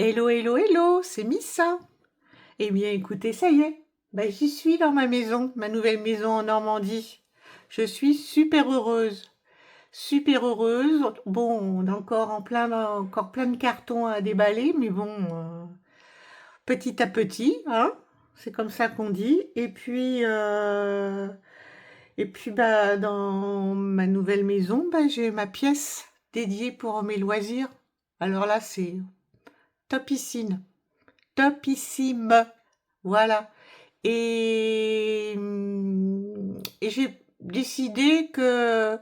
Hello, hello, hello, c'est Missa. Eh bien, écoutez, ça y est, j'y suis dans ma maison, ma nouvelle maison en Normandie. Je suis super heureuse, super heureuse. Bon, on est encore plein de cartons à déballer, mais bon, petit à petit, hein, c'est comme ça qu'on dit. Dans ma nouvelle maison, j'ai ma pièce dédiée pour mes loisirs. Alors là, c'est topissime. Topissime. Voilà. Et j'ai décidé que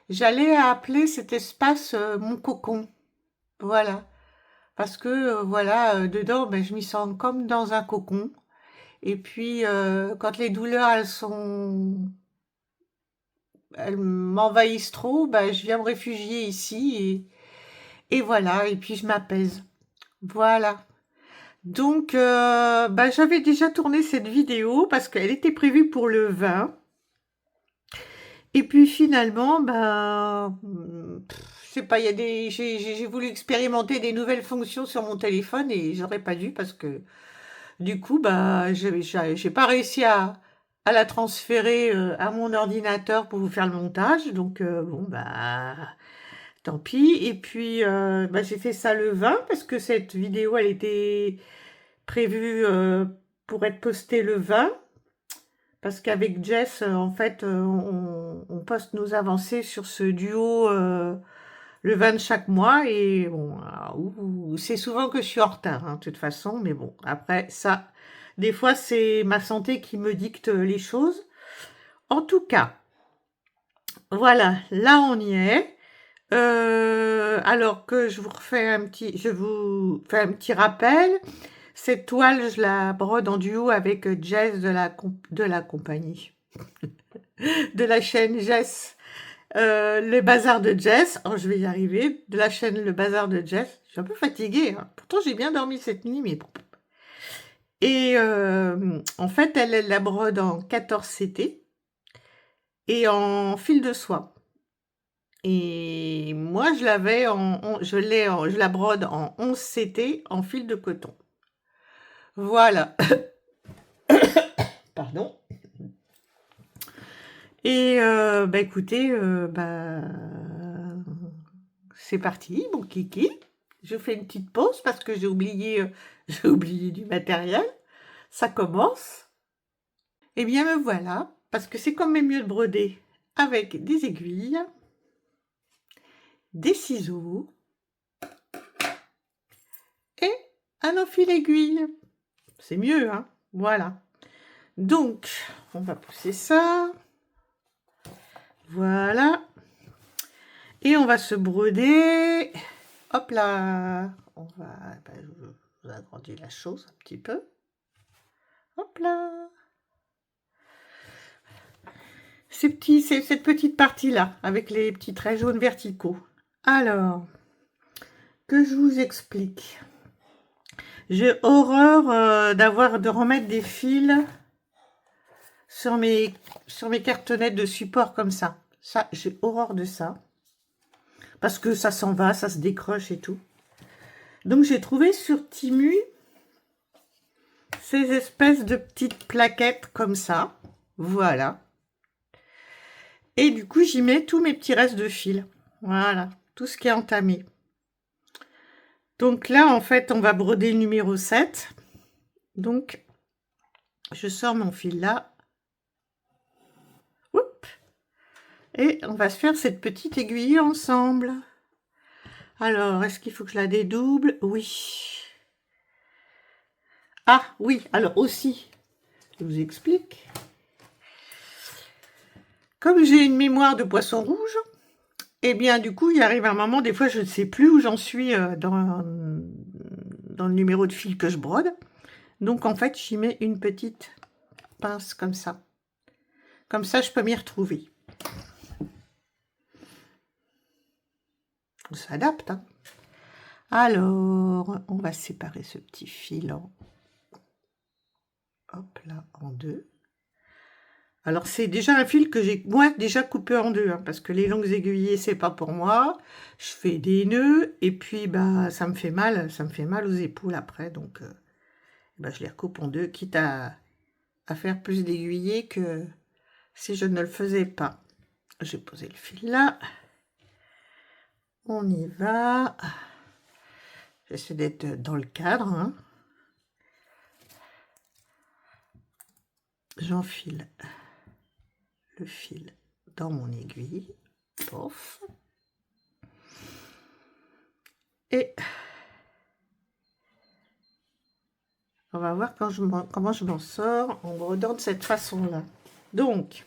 j'allais appeler cet espace mon cocon. Voilà. Parce que voilà, dedans, je m'y sens comme dans un cocon. Et puis, quand les douleurs, elles m'envahissent trop, je viens me réfugier ici et voilà. Et puis, je m'apaise. Voilà. Donc, j'avais déjà tourné cette vidéo parce qu'elle était prévue pour le 20. Et puis finalement, je sais pas, j'ai voulu expérimenter des nouvelles fonctions sur mon téléphone et j'aurais pas dû parce que du coup, j'ai pas réussi à la transférer à mon ordinateur pour vous faire le montage. Donc, tant pis. Et puis, j'ai fait ça le 20 parce que cette vidéo, elle était prévue pour être postée le 20. Parce qu'avec Jess, en fait, on poste nos avancées sur ce duo le 20 de chaque mois. Et bon, c'est souvent que je suis en retard, hein, de toute façon. Mais bon, après, ça, des fois, c'est ma santé qui me dicte les choses. En tout cas, voilà, là, on y est. Alors que je vous fais un petit rappel. Cette toile, je la brode en duo avec Jess de la compagnie. De la chaîne Jess, le bazar de Jess. Oh, je vais y arriver. De la chaîne Le Bazar de Jess. Je suis un peu fatiguée, hein. Pourtant, j'ai bien dormi cette nuit, mais bon. Et en fait, elle la brode en 14 CT et en fil de soie. Et moi, je la brode en 11 CT en fil de coton. Voilà. Pardon. Et écoutez, c'est parti, mon kiki. Je fais une petite pause parce que j'ai oublié du matériel. Ça commence. Eh bien, me voilà, parce que c'est quand même mieux de broder avec des aiguilles, des ciseaux et un enfile-aiguille. C'est mieux, hein? Voilà. Donc, on va pousser ça. Voilà. Et on va se broder. Hop là. Je vous agrandis la chose un petit peu. Hop là. C'est cette petite partie-là, avec les petits traits jaunes verticaux. Alors, que je vous explique. J'ai horreur de remettre des fils sur mes cartonnettes de support comme ça. Ça, j'ai horreur de ça. Parce que ça s'en va, ça se décroche et tout. Donc, j'ai trouvé sur Temu ces espèces de petites plaquettes comme ça. Voilà. Et du coup, j'y mets tous mes petits restes de fil. Voilà, tout ce qui est entamé. Donc là, en fait, on va broder le numéro 7. Donc, je sors mon fil là. Oups. Et on va se faire cette petite aiguille ensemble. Alors, est-ce qu'il faut que je la dédouble? Oui. Ah, oui, alors aussi, je vous explique. Comme j'ai une mémoire de poisson rouge, eh bien, du coup, il arrive un moment, des fois, je ne sais plus où j'en suis dans le numéro de fil que je brode. Donc, en fait, j'y mets une petite pince comme ça. Comme ça, je peux m'y retrouver. On s'adapte, hein. Alors, on va séparer ce petit fil hop là, en deux. Alors c'est déjà un fil que j'ai moi déjà coupé en deux, hein, parce que les longues aiguillées c'est pas pour moi. Je fais des nœuds et puis bah ça me fait mal aux épaules après, donc bah, je les recoupe en deux, quitte à faire plus d'aiguillés que si je ne le faisais pas. J'ai posé le fil là. On y va. J'essaie d'être dans le cadre, hein. J'enfile le fil dans mon aiguille. Pof. Et on va voir comment je m'en sors en brodant de cette façon-là. Donc,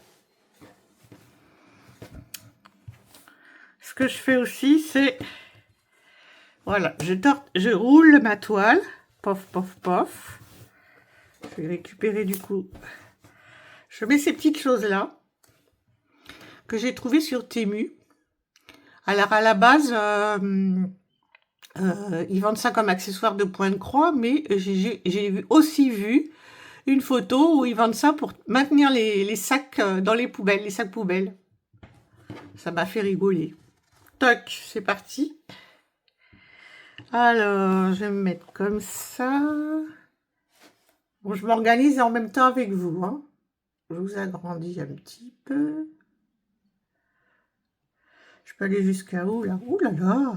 ce que je fais aussi, c'est... Voilà, je roule ma toile. Pof, pof, pof. Je vais récupérer du coup. Je mets ces petites choses-là que j'ai trouvées sur Temu. Alors, à la base... ils vendent ça comme accessoire de point de croix, mais j'ai aussi vu une photo où ils vendent ça pour maintenir les sacs dans les poubelles, les sacs poubelles. Ça m'a fait rigoler. Toc, c'est parti. Alors, je vais me mettre comme ça. Bon, je m'organise en même temps avec vous, hein. Je vous agrandis un petit peu. Je peux aller jusqu'à où, là? Ouh là là!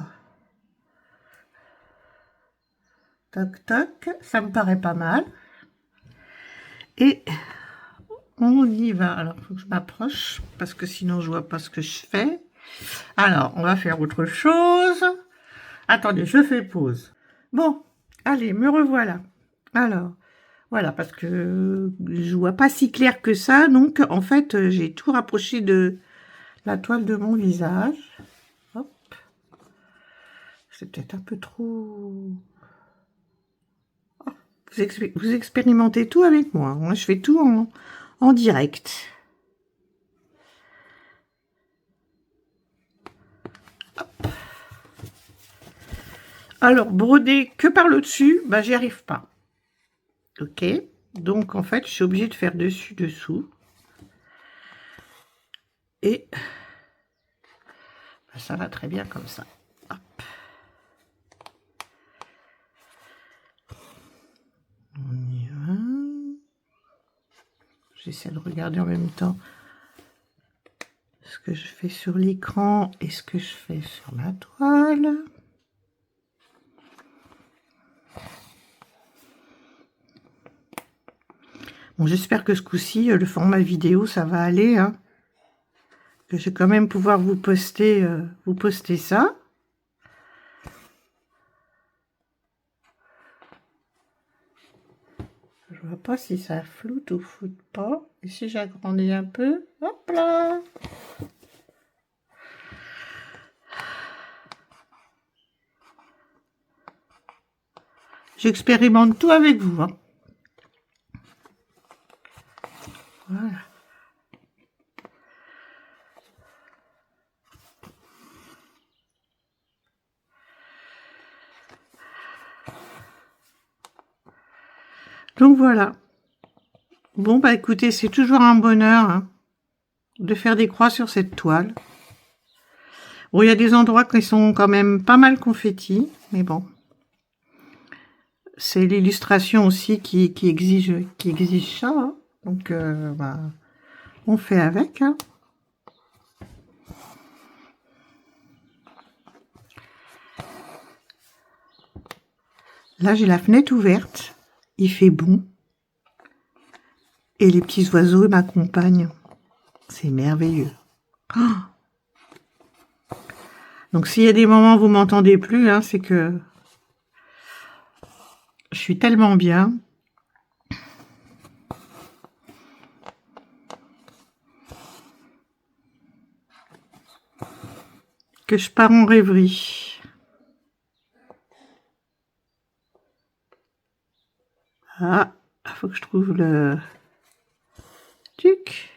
Toc, toc, ça me paraît pas mal. Et on y va. Alors, il faut que je m'approche, parce que sinon, je vois pas ce que je fais. Alors, on va faire autre chose. Attendez, je fais pause. Bon, allez, me revoilà. Alors, voilà, parce que je vois pas si clair que ça. Donc, en fait, j'ai tout rapproché de la toile de mon visage. Hop. C'est peut-être un peu trop... Oh, vous expérimentez tout avec moi. Moi, je fais tout en direct. Hop. Alors, broder que par le dessus, bah, j'y arrive pas. Ok, donc en fait, je suis obligée de faire dessus-dessous. Et bah, ça va très bien comme ça. Hop. On y va. J'essaie de regarder en même temps ce que je fais sur l'écran et ce que je fais sur ma toile. Bon, j'espère que ce coup-ci, le format vidéo, ça va aller, hein. Que je vais quand même pouvoir vous poster ça. Je vois pas si ça floute ou floute pas. Et si j'agrandis un peu, hop là! J'expérimente tout avec vous, hein. Voilà. Donc voilà. Bon, bah écoutez, c'est toujours un bonheur, hein, de faire des croix sur cette toile. Bon, il y a des endroits qui sont quand même pas mal confettis, mais bon. C'est l'illustration aussi qui exige ça, hein. Donc, bah, on fait avec, hein. Là, j'ai la fenêtre ouverte. Il fait bon. Et les petits oiseaux m'accompagnent. C'est merveilleux. Oh, donc, s'il y a des moments où vous m'entendez plus, hein, c'est que je suis tellement bien. Que je pars en rêverie. Ah, il faut que je trouve le truc.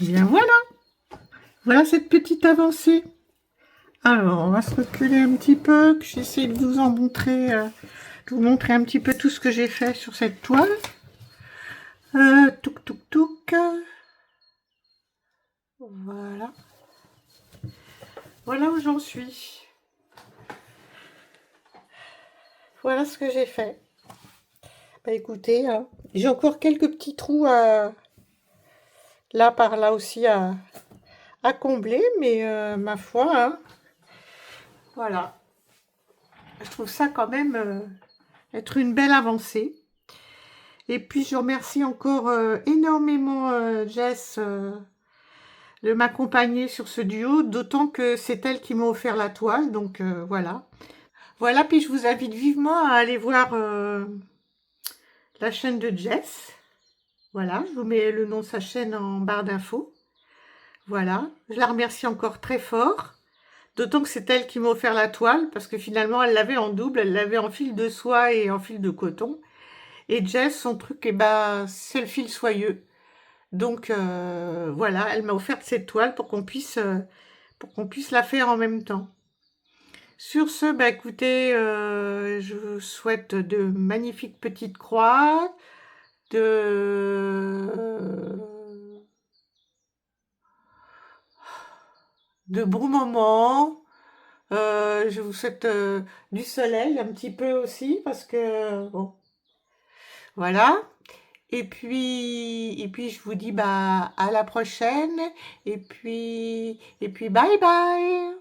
Bien voilà, voilà cette petite avancée. Alors, on va se reculer un petit peu, que j'essaie de vous en montrer, de vous montrer un petit peu tout ce que j'ai fait sur cette toile. Touk touk touk. Voilà. Voilà où j'en suis. Voilà ce que j'ai fait. Bah écoutez, j'ai encore quelques petits trous là par là aussi à combler, mais ma foi, hein, voilà. Je trouve ça quand même être une belle avancée. Et puis je remercie encore énormément Jess de m'accompagner sur ce duo, d'autant que c'est elle qui m'a offert la toile, donc voilà. Voilà, puis je vous invite vivement à aller voir la chaîne de Jess. Voilà, je vous mets le nom de sa chaîne en barre d'infos. Voilà, je la remercie encore très fort, d'autant que c'est elle qui m'a offert la toile, parce que finalement elle l'avait en double, elle l'avait en fil de soie et en fil de coton. Et Jess, son truc, eh ben, c'est le fil soyeux. Donc voilà, elle m'a offert cette toile pour qu'on puisse la faire en même temps. Sur ce, bah, écoutez, je vous souhaite de magnifiques petites croix, de bons moments. Je vous souhaite du soleil un petit peu aussi, parce que, bon, voilà. Et puis je vous dis bah à la prochaine. Et puis bye bye.